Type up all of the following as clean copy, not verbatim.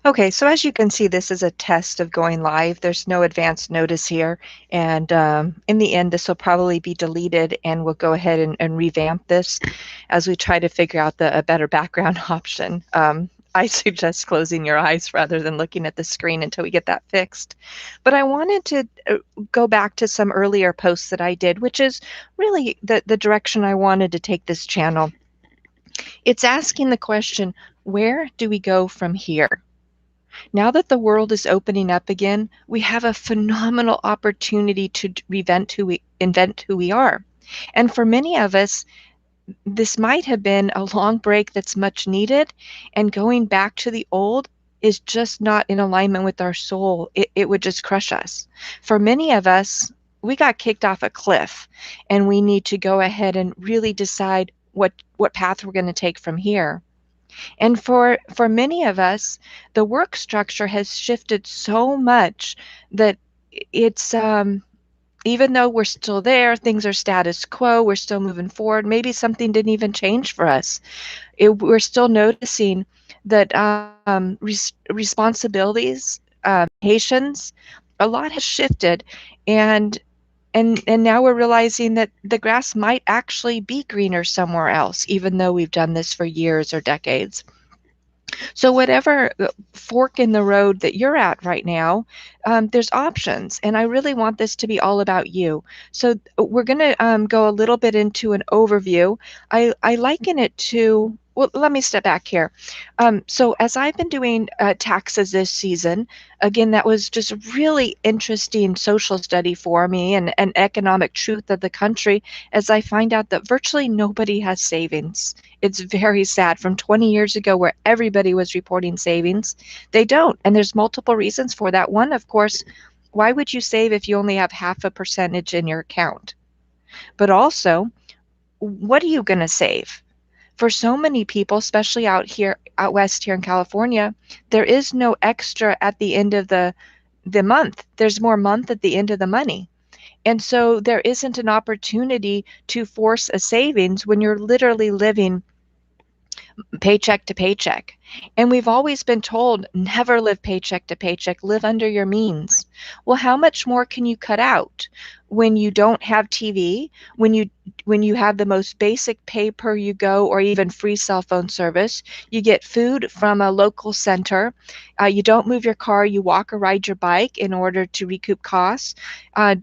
Okay, so as you can see, this is a test of going live. There's no advance notice here. And in the end, this will probably be deleted and we'll go ahead and revamp this as we try to figure out a better background option. I suggest closing your eyes rather than looking at the screen until we get that fixed. But I wanted to go back to some earlier posts that I did, which is really the direction I wanted to take this channel. It's asking the question, where do we go from here? Now that the world is opening up again, we have a phenomenal opportunity to invent who we are. And for many of us, this might have been a long break that's much needed, and going back to the old is just not in alignment with our soul. It would just crush us. For many of us, we got kicked off a cliff, and we need to go ahead and really decide what path we're going to take from here. And for many of us, the work structure has shifted so much that it's even though we're still there, things are status quo, we're still moving forward. Maybe something didn't even change for us. We're still noticing that responsibilities, patience, a lot has shifted, and and now we're realizing that the grass might actually be greener somewhere else, even though we've done this for years or decades. So whatever fork in the road that you're at right now, there's options, and I really want this to be all about you. So we're going to go a little bit into an overview. I liken it to, well, let me step back here. So as I've been doing taxes this season, again, that was just a really interesting social study for me and an economic truth of the country as I find out that virtually nobody has savings. It's very sad. From 20 years ago, where everybody was reporting savings, they don't. And there's multiple reasons for that. One, of course, why would you save if you only have half a percentage in your account? But also, what are you going to save? For so many people, especially out west here in California, there is no extra at the end of the month. There's more month at the end of the money. And so there isn't an opportunity to force a savings when you're literally living paycheck to paycheck. And we've always been told never live paycheck to paycheck, live under your means. Well, how much more can you cut out when you don't have TV, when you have the most basic pay per you go or even free cell phone service, you get food from a local center, you don't move your car, you walk or ride your bike in order to recoup costs.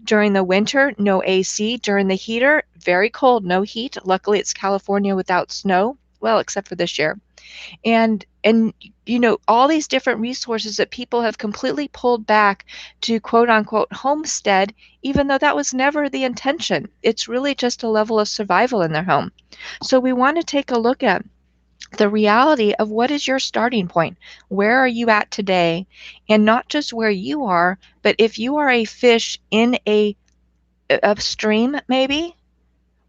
During the winter, no AC. During the heater, very cold, no heat. Luckily, it's California without snow, well, except for this year. And you know, all these different resources that people have completely pulled back to quote unquote homestead, even though that was never the intention. It's really just a level of survival in their home. So we want to take a look at the reality of what is your starting point? Where are you at today? And not just where you are, but if you are a fish in a stream, maybe,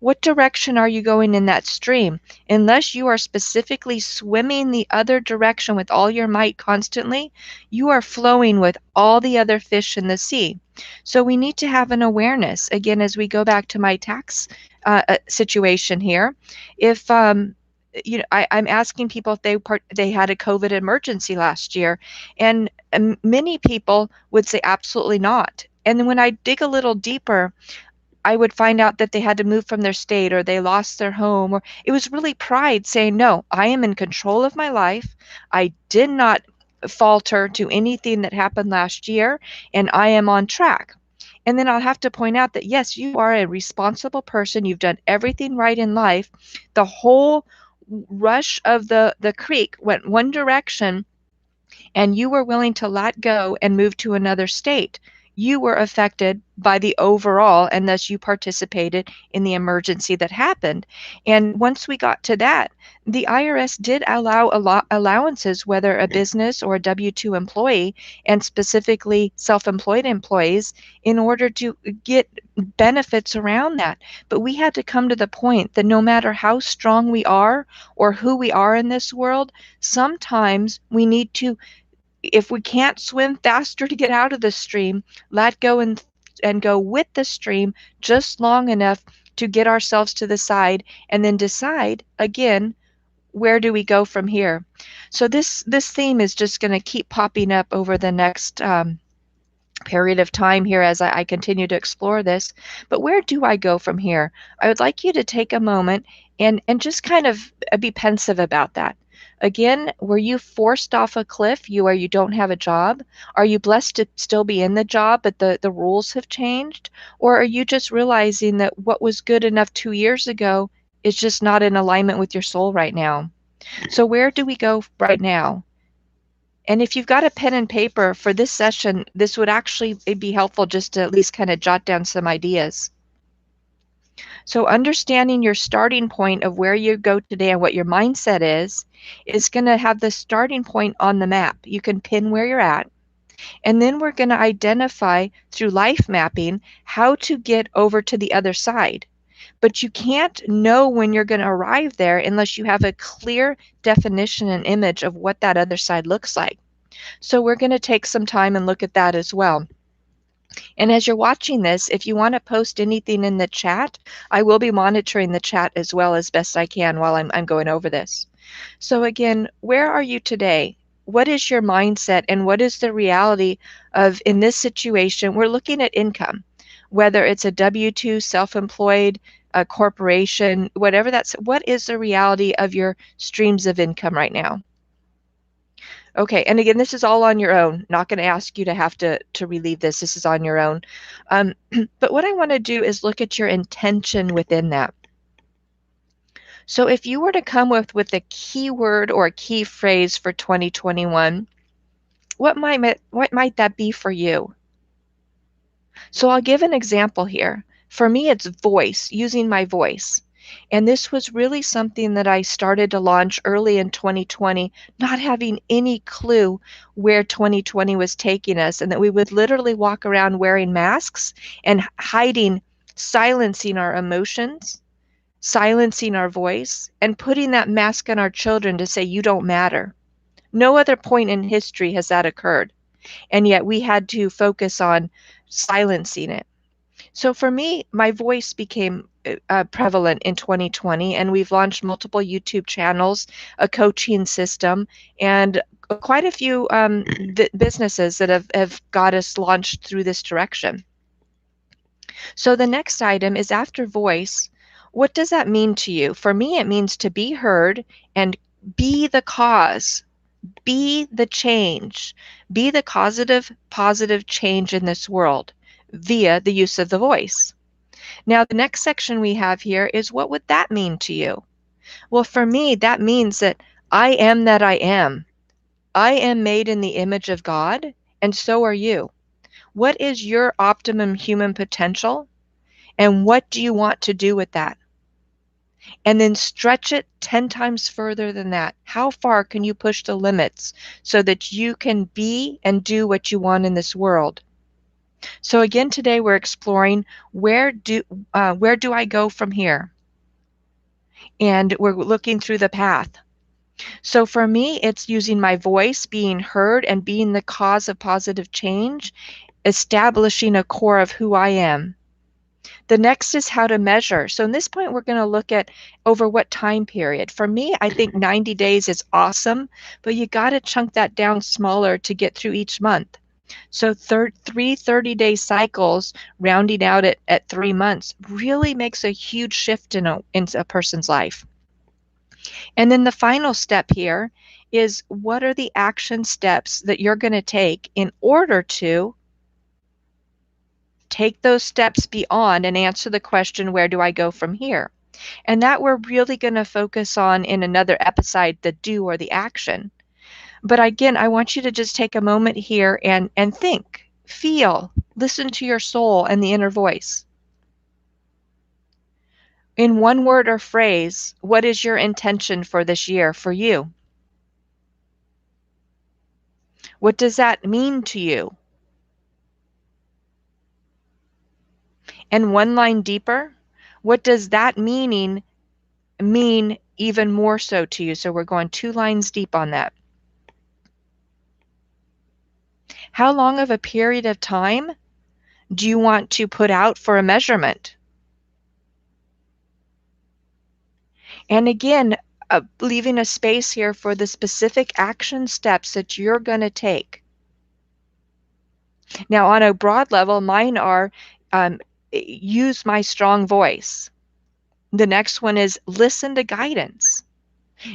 what direction are you going in that stream? Unless you are specifically swimming the other direction with all your might constantly, you are flowing with all the other fish in the sea. So we need to have an awareness. Again, as we go back to my tax situation here, if you know, I'm asking people if they had a COVID emergency last year, and many people would say absolutely not. And then when I dig a little deeper, I would find out that they had to move from their state or they lost their home, or it was really pride saying, no, I am in control of my life. I did not falter to anything that happened last year, and I am on track. And then I'll have to point out that yes, you are a responsible person. You've done everything right in life. The whole rush of the creek went one direction, and you were willing to let go and move to another state. You were affected by the overall, and thus you participated in the emergency that happened. And once we got to that, the IRS did allow allowances, whether a business or a W-2 employee, and specifically self-employed employees, in order to get benefits around that. But we had to come to the point that no matter how strong we are or who we are in this world, sometimes we need to, if we can't swim faster to get out of the stream, let go and go with the stream just long enough to get ourselves to the side, and then decide again where do we go from here? So this theme is just going to keep popping up over the next period of time here as I continue to explore this. But where do I go from here? I would like you to take a moment and just kind of be pensive about that. Again, were you forced off a cliff where you don't have a job? Are you blessed to still be in the job, but the rules have changed? Or are you just realizing that what was good enough 2 years ago is just not in alignment with your soul right now? So where do we go right now? And if you've got a pen and paper for this session, this would actually be helpful just to at least kind of jot down some ideas. So understanding your starting point of where you go today and what your mindset is going to have the starting point on the map. You can pin where you're at. And then we're going to identify through life mapping how to get over to the other side. But you can't know when you're going to arrive there unless you have a clear definition and image of what that other side looks like. So we're going to take some time and look at that as well. And as you're watching this, if you want to post anything in the chat, I will be monitoring the chat as well as best I can while I'm going over this. So again, where are you today? What is your mindset and what is the reality of, in this situation, we're looking at income, whether it's a W-2, self-employed, a corporation, whatever that's, what is the reality of your streams of income right now? Okay, and again, this is all on your own. Not going to ask you to have to relieve this. This is on your own. But what I want to do is look at your intention within that. So if you were to come with a keyword or a key phrase for 2021, what might that be for you? So I'll give an example here. For me, it's voice, using my voice. And this was really something that I started to launch early in 2020, not having any clue where 2020 was taking us, and that we would literally walk around wearing masks and hiding, silencing our emotions, silencing our voice, and putting that mask on our children to say, you don't matter. No other point in history has that occurred. And yet we had to focus on silencing it. So for me, my voice became prevalent in 2020, and we've launched multiple YouTube channels, a coaching system, and quite a few businesses that have got us launched through this direction. So the next item is after voice. What does that mean to you? For me, it means to be heard and be the cause. Be the change. Be the positive change in this world via the use of the voice. Now, the next section we have here is, what would that mean to you? Well, for me, that means that I am that I am. I am made in the image of God, and so are you. What is your optimum human potential, and what do you want to do with that? And then stretch it 10 times further than that. How far can you push the limits so that you can be and do what you want in this world? So again, today we're exploring where do I go from here? And we're looking through the path. So for me, it's using my voice, being heard, and being the cause of positive change, establishing a core of who I am. The next is how to measure. So in this point, we're going to look at over what time period. For me, I think 90 days is awesome, but you got to chunk that down smaller to get through each month. So three 30-day cycles rounding out at 3 months really makes a huge shift in a person's life. And then the final step here is, what are the action steps that you're going to take in order to take those steps beyond and answer the question, where do I go from here? And that we're really going to focus on in another episode, the do or the action. But again, I want you to just take a moment here and think, feel, listen to your soul and the inner voice. In one word or phrase, what is your intention for this year for you? What does that mean to you? And one line deeper, what does that meaning mean even more so to you? So we're going 2 lines deep on that. How long of a period of time do you want to put out for a measurement? And again, leaving a space here for the specific action steps that you're going to take. Now, on a broad level, mine are use my strong voice. The next one is listen to guidance.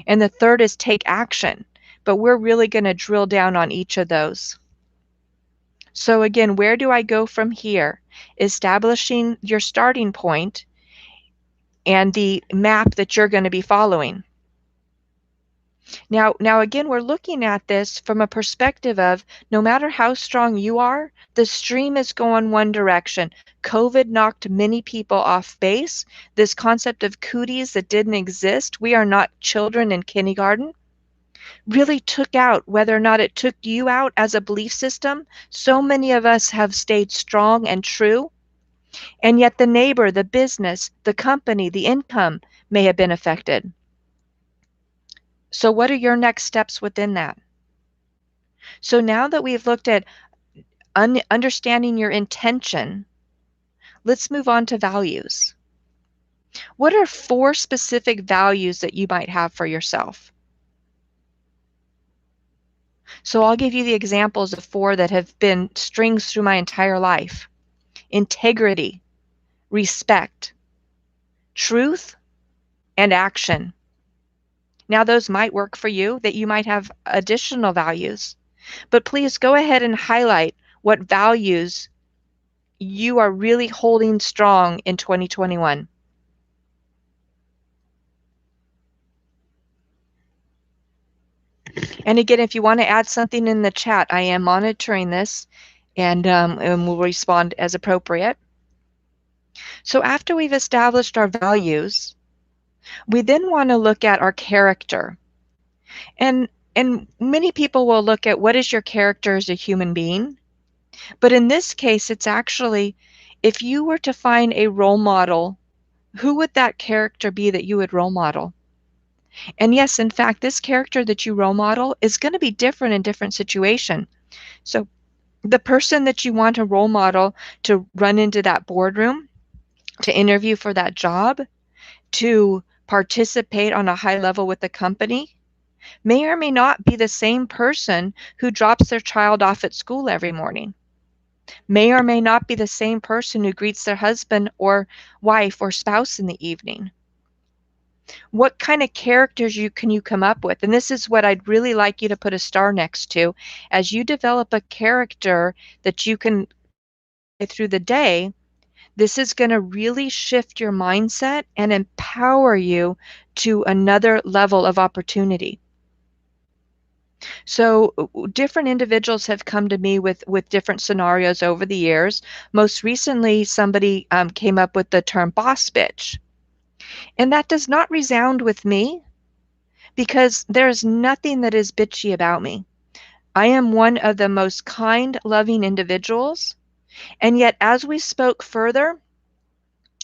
And the third is take action. But we're really going to drill down on each of those. So again, where do I go from here? Establishing your starting point and the map that you're going to be following. Now again, we're looking at this from a perspective of no matter how strong you are, the stream is going one direction. COVID knocked many people off base. This concept of cooties that didn't exist, we are not children in kindergarten, really took out whether or not it took you out as a belief system. So many of us have stayed strong and true, and yet the neighbor, the business, the company, the income may have been affected. So what are your next steps within that? So now that we've looked at understanding your intention, let's move on to values. What are 4 specific values that you might have for yourself? So I'll give you the examples of 4 that have been strings through my entire life. Integrity, respect, truth, and action. Now those might work for you, that you might have additional values, but please go ahead and highlight what values you are really holding strong in 2021. And again, if you want to add something in the chat, I am monitoring this and we'll respond as appropriate. So after we've established our values, we then want to look at our character. And many people will look at what is your character as a human being. But in this case, it's actually, if you were to find a role model, who would that character be that you would role model? And yes, in fact, this character that you role model is going to be different in different situation. So the person that you want to role model to run into that boardroom, to interview for that job, to participate on a high level with the company, may or may not be the same person who drops their child off at school every morning. May or may not be the same person who greets their husband or wife or spouse in the evening. What kind of characters can you come up with? And this is what I'd really like you to put a star next to. As you develop a character that you can through the day, this is going to really shift your mindset and empower you to another level of opportunity. So different individuals have come to me with different scenarios over the years. Most recently, somebody came up with the term boss bitch. And that does not resound with me because there's nothing that is bitchy about me. I am one of the most kind, loving individuals. And yet, as we spoke further,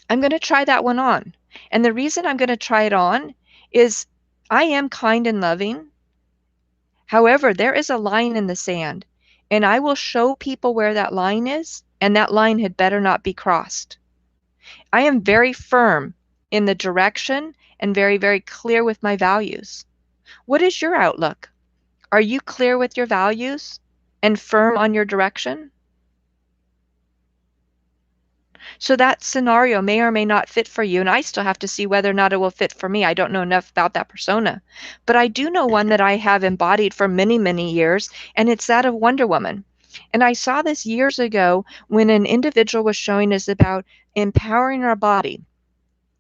I'm going to try that one on. And the reason I'm going to try it on is I am kind and loving. However, there is a line in the sand, and I will show people where that line is, and that line had better not be crossed. I am very firm in the direction and very, very clear with my values. What is your outlook? Are you clear with your values and firm on your direction? So that scenario may or may not fit for you, and I still have to see whether or not it will fit for me. I don't know enough about that persona. But I do know one that I have embodied for many, many years, and it's that of Wonder Woman. And I saw this years ago when an individual was showing us about empowering our body,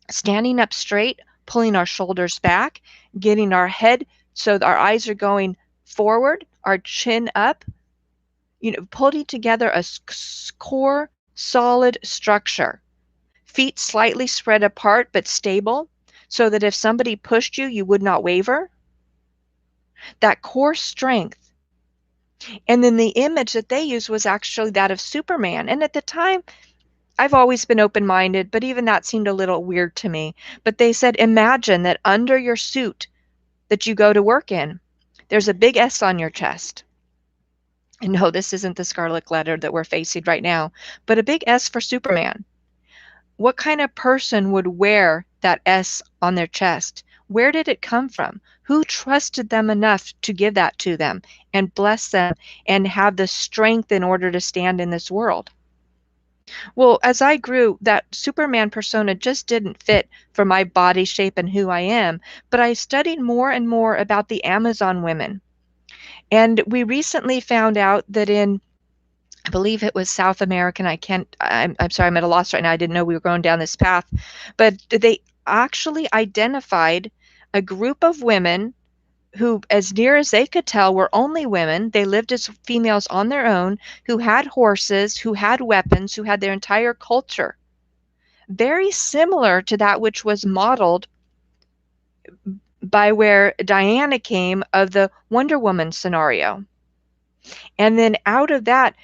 standing up straight, pulling our shoulders back, getting our head so our eyes are going forward, our chin up, putting together a core solid structure. Feet slightly spread apart but stable so that if somebody pushed you, you would not waver. That core strength. And then the image that they used was actually that of Superman. And at the time, I've always been open-minded, but even that seemed a little weird to me. But they said, imagine that under your suit that you go to work in, there's a big S on your chest. And no, this isn't the scarlet letter that we're facing right now, but a big S for Superman. What kind of person would wear that S on their chest? Where did it come from? Who trusted them enough to give that to them and bless them and have the strength in order to stand in this world? Well, as I grew, that Superman persona just didn't fit for my body shape and who I am, but I studied more and more about the Amazon women. And we recently found out that in, I believe it was South American. I'm sorry, I'm at a loss right now. I didn't know we were going down this path. But they actually identified a group of women who, as near as they could tell, were only women. They lived as females on their own, who had horses, who had weapons, who had their entire culture. Very similar to that which was modeled by where Diana came of the Wonder Woman scenario. And then out of that,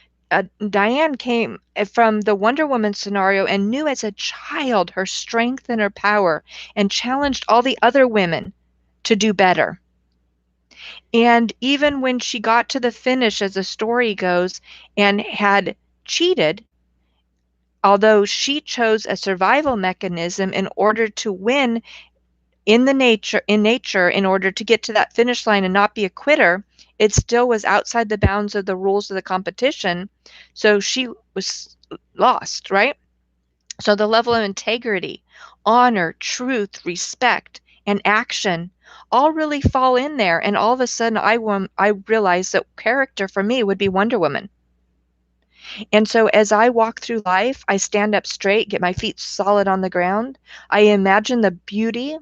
Diane came from the Wonder Woman scenario and knew as a child her strength and her power and challenged all the other women to do better. And even when she got to the finish, as the story goes, and had cheated, although she chose a survival mechanism in order to win in nature in order to get to that finish line and not be a quitter, it still was outside the bounds of the rules of the competition. So she was lost, right? So the level of integrity, honor, truth, respect, and action all really fall in there. And all of a sudden I realized that character for me would be Wonder Woman. And so as I walk through life, I stand up straight, get my feet solid on the ground. I imagine the beauty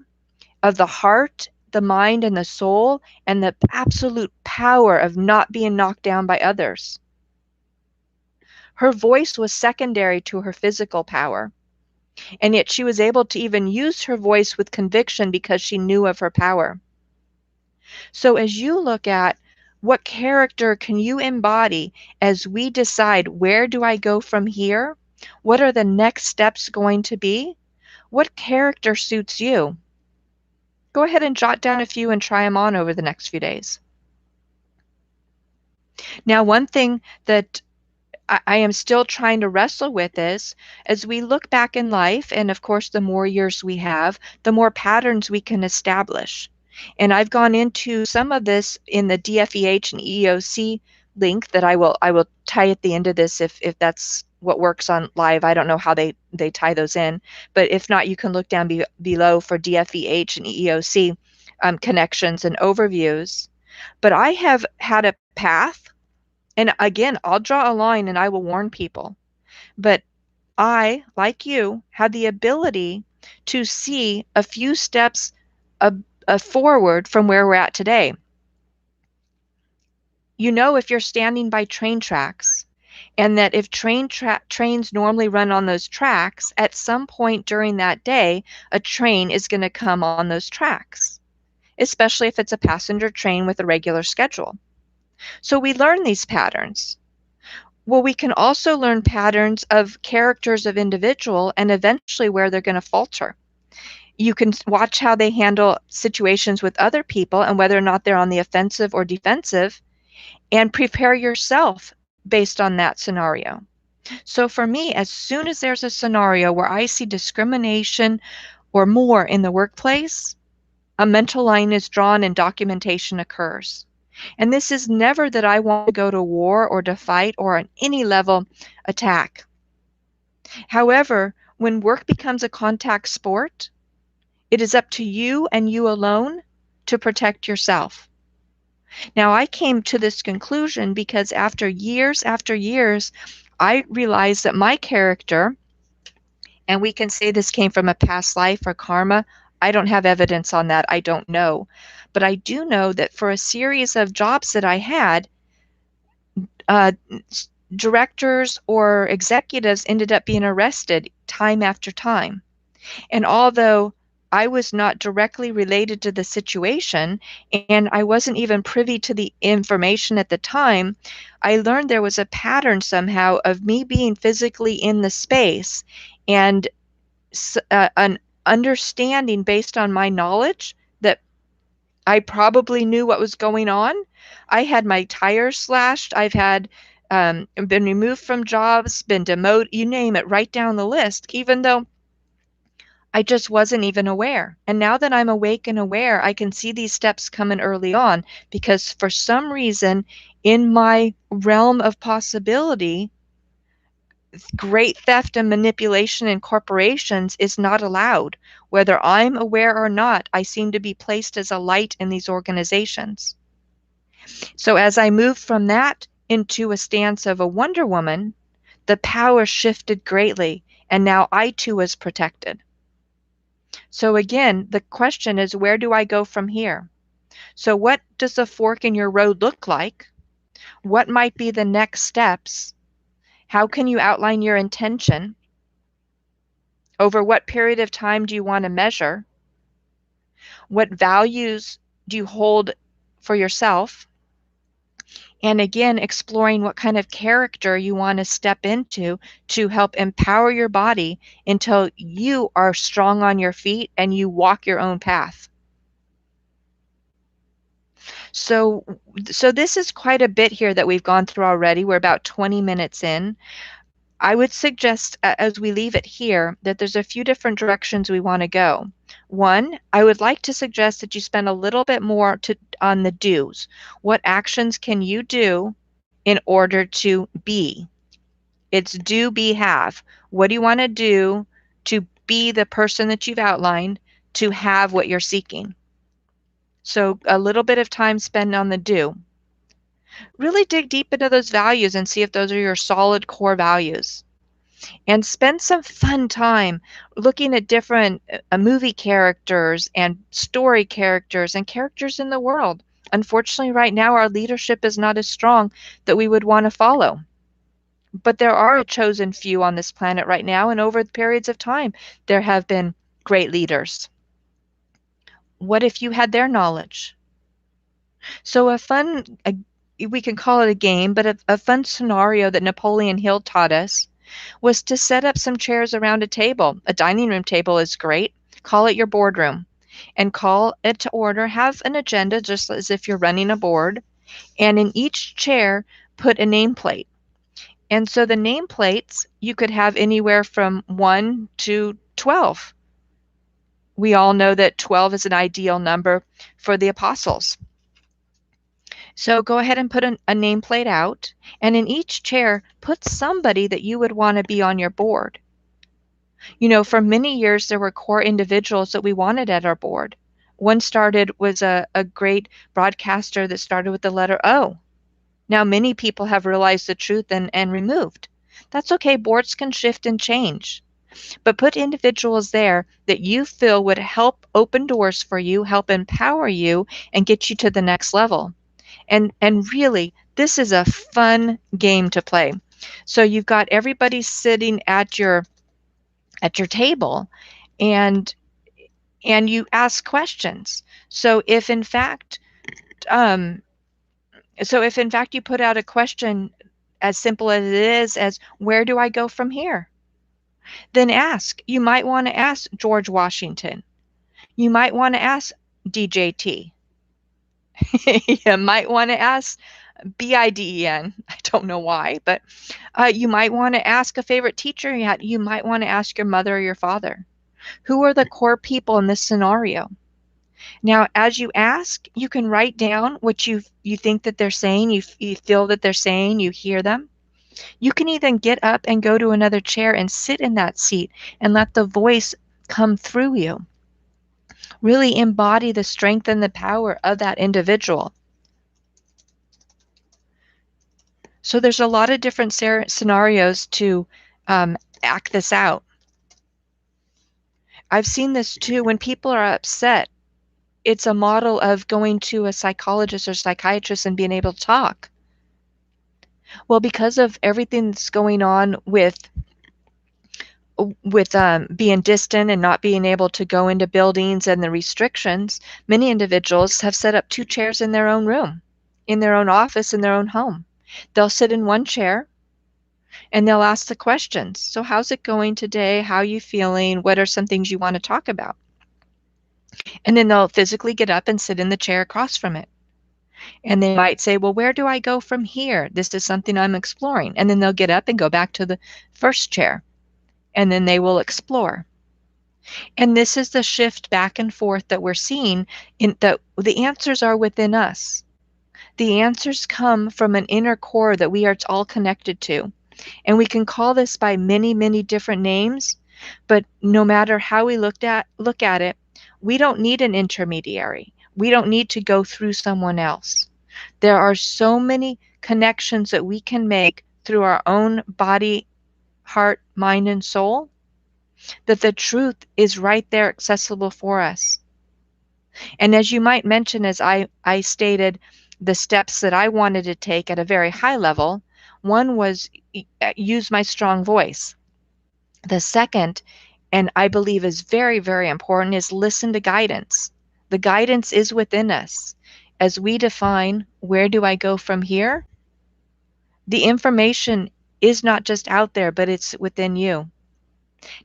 of the heart, the mind, and the soul, and the absolute power of not being knocked down by others. Her voice was secondary to her physical power, and yet she was able to even use her voice with conviction because she knew of her power. So as you look at what character can you embody as we decide, where do I go from here? What are the next steps going to be? What character suits you? Go ahead and jot down a few and try them on over the next few days. Now, one thing that I am still trying to wrestle with is, as we look back in life, and of course, the more years we have, the more patterns we can establish. And I've gone into some of this in the DFEH and EEOC link that I will tie at the end of this if that's what works on live. I don't know how they tie those in, but if not, you can look down below for DFEH and EEOC connections and overviews. But I have had a path, and again, I'll draw a line and I will warn people. But I, like you, had the ability to see a few steps forward from where we're at today. You know, if you're standing by train tracks, and that if trains normally run on those tracks, at some point during that day, a train is going to come on those tracks, especially if it's a passenger train with a regular schedule. So we learn these patterns. Well, we can also learn patterns of characters of individual and eventually where they're going to falter. You can watch how they handle situations with other people and whether or not they're on the offensive or defensive, and prepare yourself based on that scenario. So for me, as soon as there's a scenario where I see discrimination or more in the workplace, a mental line is drawn and documentation occurs. And this is never that I want to go to war or to fight or on any level attack. However, when work becomes a contact sport, it is up to you and you alone to protect yourself. Now, I came to this conclusion because after years, I realized that my character, and we can say this came from a past life or karma. I don't have evidence on that. I don't know. But I do know that for a series of jobs that I had, uh, directors or executives ended up being arrested time after time. And although I was not directly related to the situation and I wasn't even privy to the information at the time, I learned there was a pattern somehow of me being physically in the space and an understanding based on my knowledge that I probably knew what was going on. I had my tires slashed. I've had been removed from jobs, been demoted, you name it, right down the list, even though I just wasn't even aware. And now that I'm awake and aware, I can see these steps coming early on because for some reason in my realm of possibility, great theft and manipulation in corporations is not allowed. Whether I'm aware or not, I seem to be placed as a light in these organizations. So as I moved from that into a stance of a Wonder Woman, the power shifted greatly, and now I too was protected. So again, the question is, where do I go from here? So what does the fork in your road look like? What might be the next steps? How can you outline your intention? Over what period of time do you want to measure? What values do you hold for yourself? And again, exploring what kind of character you want to step into to help empower your body until you are strong on your feet and you walk your own path. So, so this is quite a bit here that we've gone through already. We're about 20 minutes in. I would suggest, as we leave it here, that there's a few different directions we want to go. One, I would like to suggest that you spend a little bit more on the do's. What actions can you do in order to be? It's do, be, have. What do you want to do to be the person that you've outlined to have what you're seeking? So a little bit of time spent on the do. Really dig deep into those values and see if those are your solid core values. And spend some fun time looking at different movie characters and story characters and characters in the world. Unfortunately, right now, our leadership is not as strong that we would want to follow. But there are a chosen few on this planet right now, and over the periods of time, there have been great leaders. What if you had their knowledge? So we can call it a game, but a fun scenario that Napoleon Hill taught us was to set up some chairs around a table. A dining room table is great. Call it your boardroom and call it to order. Have an agenda just as if you're running a board. And in each chair, put a nameplate. And so the nameplates, you could have anywhere from 1 to 12. We all know that 12 is an ideal number for the apostles. So go ahead and put a nameplate out, and in each chair, put somebody that you would want to be on your board. You know, for many years, there were core individuals that we wanted at our board. One was a great broadcaster that started with the letter O. Now, many people have realized the truth and removed. That's okay. Boards can shift and change. But put individuals there that you feel would help open doors for you, help empower you, and get you to the next level. And really, this is a fun game to play. So you've got everybody sitting at your table, and you ask questions. So if in fact um, you put out a question as simple as it is as where do I go from here? Then ask. You might want to ask George Washington. You might want to ask DJT. You might want to ask BIDEN. I don't know why, but you might want to ask a favorite teacher you had. You might want to ask your mother or your father. Who are the core people in this scenario? Now, as you ask, you can write down what you think that they're saying, you feel that they're saying, you hear them. You can even get up and go to another chair and sit in that seat and let the voice come through you. Really embody the strength and the power of that individual. So there's a lot of different scenarios to act this out. I've seen this too. When people are upset, it's a model of going to a psychologist or psychiatrist and being able to talk. Well, because of everything that's going on with being distant and not being able to go into buildings and the restrictions, many individuals have set up 2 chairs in their own room, in their own office, in their own home. They'll sit in one chair and they'll ask the questions. So how's it going today? How are you feeling? What are some things you want to talk about? And then they'll physically get up and sit in the chair across from it. And they might say, well, where do I go from here? This is something I'm exploring. And then they'll get up and go back to the first chair. And then they will explore. And this is the shift back and forth that we're seeing in that the answers are within us. The answers come from an inner core that we are all connected to. And we can call this by many, many different names, but no matter how we look at it, we don't need an intermediary. We don't need to go through someone else. There are so many connections that we can make through our own body, heart, mind, and soul that the truth is right there accessible for us. And as you might mention, as I stated, the steps that I wanted to take at a very high level, one was use my strong voice. The second, and I believe is very, very important, is listen to guidance. The guidance is within us. As we define, where do I go from here? The information is not just out there, but it's within you.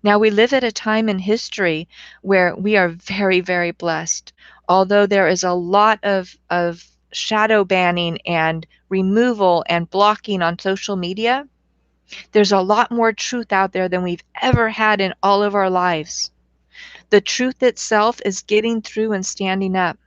Now, we live at a time in history where we are very, very blessed. Although there is a lot of shadow banning and removal and blocking on social media, there's a lot more truth out there than we've ever had in all of our lives. The truth itself is getting through and standing up.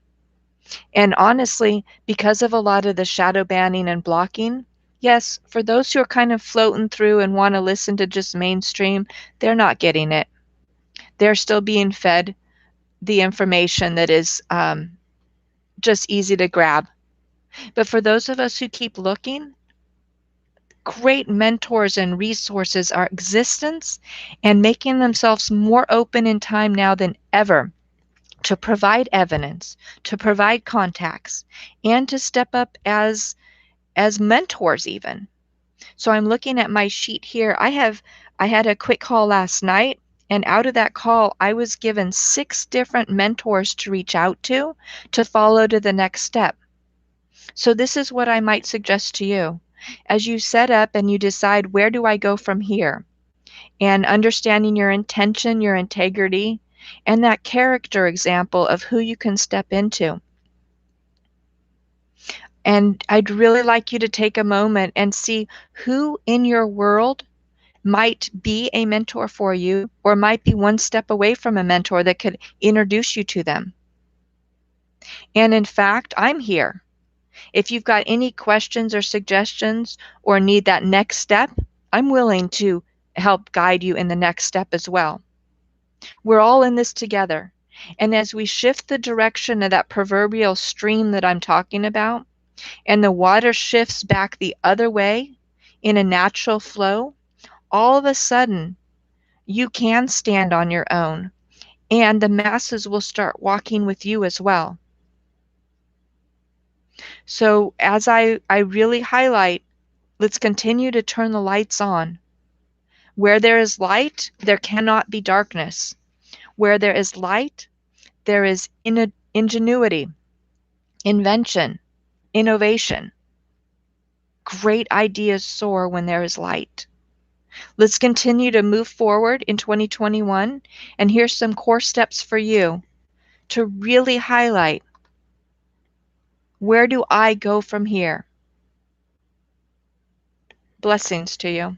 And honestly, because of a lot of the shadow banning and blocking, yes, for those who are kind of floating through and want to listen to just mainstream, they're not getting it. They're still being fed the information that is just easy to grab. But for those of us who keep looking, great mentors and resources are existence and making themselves more open in time now than ever to provide evidence, to provide contacts, and to step up as mentors even. So I'm looking at my sheet here. I had a quick call last night, and out of that call I was given 6 different mentors to reach out to follow to the next step. So this is what I might suggest to you. As you set up and you decide, where do I go from here? And understanding your intention, your integrity, and that character example of who you can step into. And I'd really like you to take a moment and see who in your world might be a mentor for you or might be one step away from a mentor that could introduce you to them. And in fact, I'm here. If you've got any questions or suggestions or need that next step, I'm willing to help guide you in the next step as well. We're all in this together. And as we shift the direction of that proverbial stream that I'm talking about, and the water shifts back the other way in a natural flow, all of a sudden you can stand on your own, and the masses will start walking with you as well. So as I really highlight, let's continue to turn the lights on. Where there is light, there cannot be darkness. Where there is light, there is ingenuity, invention, innovation. Great ideas soar when there is light. Let's continue to move forward in 2021, and here's some core steps for you to really highlight, where do I go from here? Blessings to you.